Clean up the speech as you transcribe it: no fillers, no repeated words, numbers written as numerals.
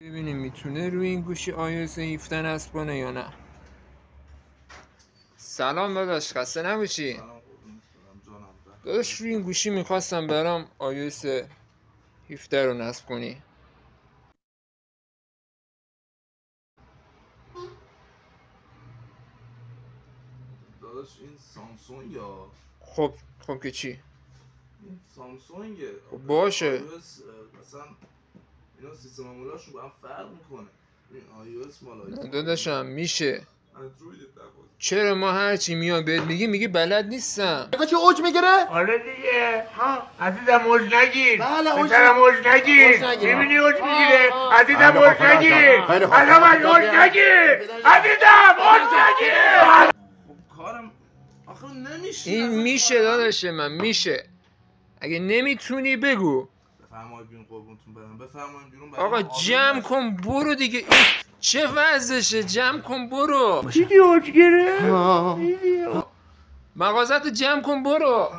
ببینیم میتونه روی این گوشی iOS 17 نصب کنه یا نه. سلام داداش، خسته نباشی. داداش روی این گوشی میخواستم برام iOS 17 رو نصب کنی. داداش این سامسونگ یا خب که چی؟ این سامسونگه. باشه. مثلا اینا سیستم عاملاشون با هم فرق میکنه. این iOS مال داداشم میشه. اندروید چرا ما هرچی میام بهت میگی بلد نیستم. چه اوج میگیره؟ حالا دیگه عزیزم اوج نگیر. بله اوج پسرم اوج نگیر. میبینی اوج میگیره. عزیزم اوج نگیر. عزیزم اوج نگیر. عزیزم اوج نگیر. خب کارم آخه نمیشه. این میشه داداش من، میشه. اگه نمیتونی بگو. بفرمایید بیرون قربونتون برم. بفرمایید بیرون. آقا جمع کن برو دیگه. این چه وضعشه؟ جمع کن برو. دیدی اوج گیره؟ مغازتو جمع کن برو.